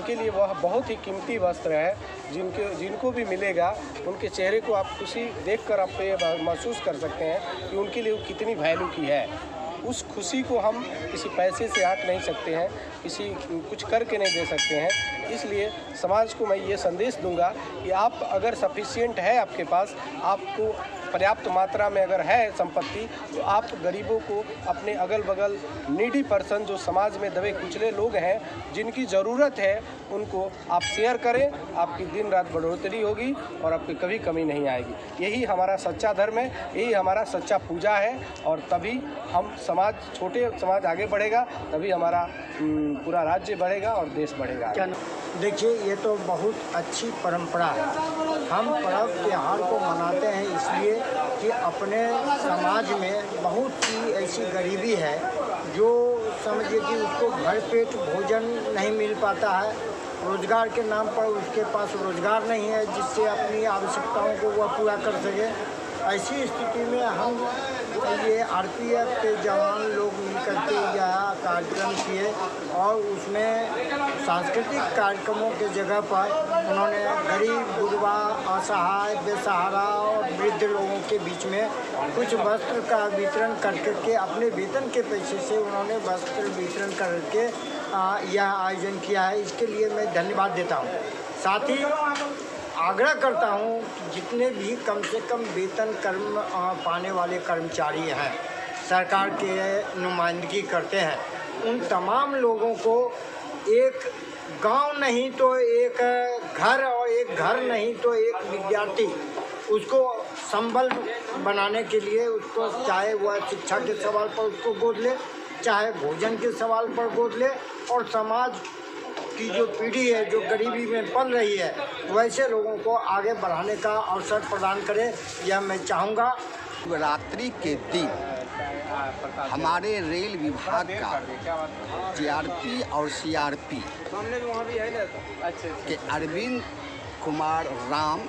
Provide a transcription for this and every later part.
उनके लिए वह बहुत ही कीमती वस्त्र है। जिनको भी मिलेगा उनके चेहरे को आप खुशी देखकर आप ये महसूस कर सकते हैं कि उनके लिए वो कितनी वैल्यू की है। उस खुशी को हम किसी पैसे से आंक नहीं सकते हैं, किसी कुछ करके नहीं दे सकते हैं। इसलिए समाज को मैं ये संदेश दूंगा कि आप अगर सफिशिएंट है, आपके पास आपको पर्याप्त मात्रा में अगर है संपत्ति, तो आप गरीबों को, अपने अगल बगल नीडी पर्सन जो समाज में दबे कुचले लोग हैं जिनकी ज़रूरत है, उनको आप शेयर करें। आपकी दिन रात बढ़ोतरी होगी और आपकी कभी कमी नहीं आएगी। यही हमारा सच्चा धर्म है, यही हमारा सच्चा पूजा है। और तभी हम समाज, छोटे समाज आगे बढ़ेगा, तभी हमारा पूरा राज्य बढ़ेगा और देश बढ़ेगा। देखिए, ये तो बहुत अच्छी परंपरा है। हम पर्व त्योहार को मनाते हैं इसलिए कि अपने समाज में बहुत सी ऐसी गरीबी है जो समझिए कि उसको भर पेट भोजन नहीं मिल पाता है। रोज़गार के नाम पर उसके पास रोज़गार नहीं है जिससे अपनी आवश्यकताओं को वह पूरा कर सके। ऐसी स्थिति में हम ये आरपीएफ के जवान लोग मिलकर के यह कार्यक्रम किए और उसमें सांस्कृतिक कार्यक्रमों के जगह पर उन्होंने गरीब, गुरबा, असहाय, बेसहारा और वृद्ध लोगों के बीच में कुछ वस्त्र का वितरण करके अपने वेतन के पैसे से उन्होंने वस्त्र वितरण करके यह आयोजन किया है। इसके लिए मैं धन्यवाद देता हूँ। साथ ही आग्रह करता हूँ कि जितने भी कम से कम वेतन पाने वाले कर्मचारी हैं, सरकार के नुमाइंदगी करते हैं, उन तमाम लोगों को एक गांव नहीं तो एक घर और एक घर नहीं तो एक विद्यार्थी, उसको संबल बनाने के लिए उसको, चाहे वह शिक्षा के सवाल पर उसको गोद ले, चाहे भोजन के सवाल पर गोद ले, और समाज की जो पीढ़ी है जो गरीबी में पल रही है वैसे लोगों को आगे बढ़ाने का अवसर प्रदान करे, यह मैं चाहूँगा। शिवरात्रि के दिन हमारे रेल विभाग का टीआरपी और सीआरपी के अरविंद कुमार राम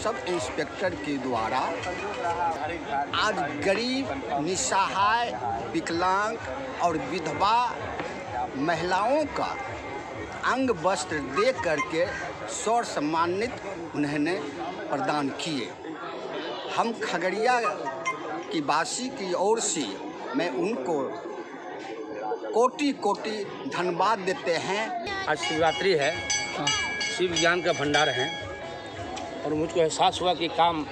सब इंस्पेक्टर के द्वारा आज गरीब, निसहाय, विकलांग और विधवा महिलाओं का अंग वस्त्र दे करके सौर सम्मानित उन्होंने प्रदान किए। हम खगड़िया की वासी की ओर से मैं उनको कोटि कोटि धन्यवाद देते हैं। आज शिवरात्रि है, शिव ज्ञान का भंडार है और मुझको एहसास हुआ कि काम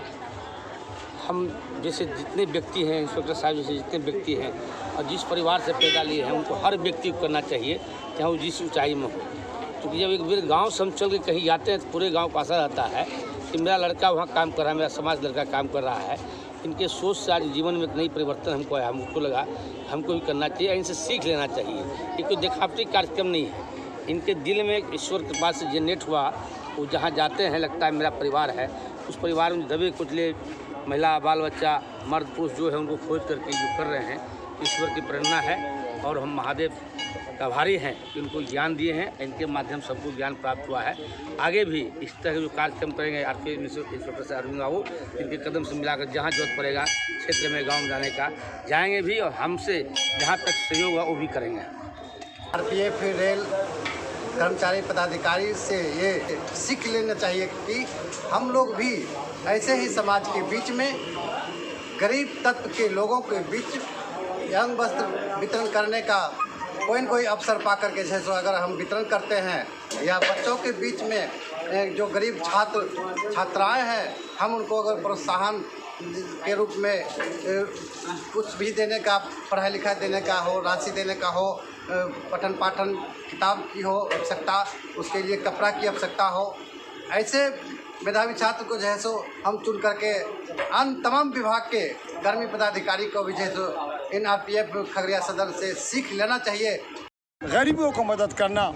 हम जैसे जितने व्यक्ति हैं, इंस्पेक्टर साहब जैसे जितने व्यक्ति हैं और जिस परिवार से पैदा लिए हैं, उनको हर व्यक्ति को करना चाहिए, चाहे वो जिस ऊंचाई में हो। क्योंकि जब एक बार गाँव से हम चल के कहीं जाते हैं तो पूरे गाँव को आशा रहता है कि मेरा लड़का वहाँ काम कर रहा है, मेरा समाज लड़का काम कर रहा है। इनके सोच से आज जीवन में एक नई परिवर्तन हमको लगा, हमको भी करना चाहिए, इनसे सीख लेना चाहिए। ये कोई दिखावटी कार्यक्रम नहीं है, इनके दिल में ईश्वर के पास से जनरेट हुआ। वो जहाँ जाते हैं लगता है मेरा परिवार है, उस परिवार में दबे कुचले महिला, बाल बच्चा, मर्द पुरुष जो है उनको खोज करके जो कर रहे हैं, ईश्वर की प्रेरणा है। और हम महादेव का आभारी हैं कि उनको ज्ञान दिए हैं, इनके माध्यम सबको ज्ञान प्राप्त हुआ है। आगे भी इस तरह के जो कार्यक्रम करेंगे आरपी इंस्पेक्टर से अरविंद बाबू, इनके कदम से मिलाकर जहाँ जरूरत पड़ेगा क्षेत्र में, गाँव में जाने का जाएंगे भी, और हमसे जहाँ तक सहयोग हुआ वो भी करेंगे। आरपीएफ रेल कर्मचारी पदाधिकारी से ये सीख लेना चाहिए कि हम लोग भी ऐसे ही समाज के बीच में गरीब तत्व के लोगों के बीच अंग वस्त्र वितरण करने का कोई न कोई अवसर पा करके, जैसे अगर हम वितरण करते हैं या बच्चों के बीच में जो गरीब छात्र छात्राएं हैं, हम उनको अगर प्रोत्साहन के रूप में कुछ भी देने का, पढ़ाई लिखाई देने का हो, राशि देने का हो, पठन पाठन किताब की हो आवश्यकता, उसके लिए कपड़ा की आवश्यकता हो, ऐसे मेधावी छात्र को जो है सो हम चुन करके अन्य तमाम विभाग के कर्मी पदाधिकारी को भी जो है सो इन आरपीएफ खगड़िया सदर से सीख लेना चाहिए। गरीबों को मदद करना,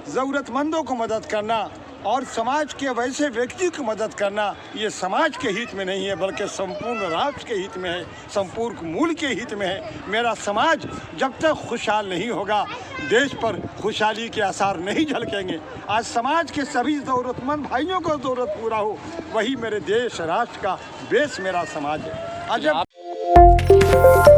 ज़रूरतमंदों को मदद करना और समाज के वैसे व्यक्ति की मदद करना, ये समाज के हित में नहीं है बल्कि संपूर्ण राष्ट्र के हित में है, संपूर्ण मूल के हित में है। मेरा समाज जब तक खुशहाल नहीं होगा, देश पर खुशहाली के आसार नहीं झलकेंगे। आज समाज के सभी ज़रूरतमंद भाइयों को ज़रूरत पूरा हो, वही मेरे देश राष्ट्र का बेस मेरा समाज है। आज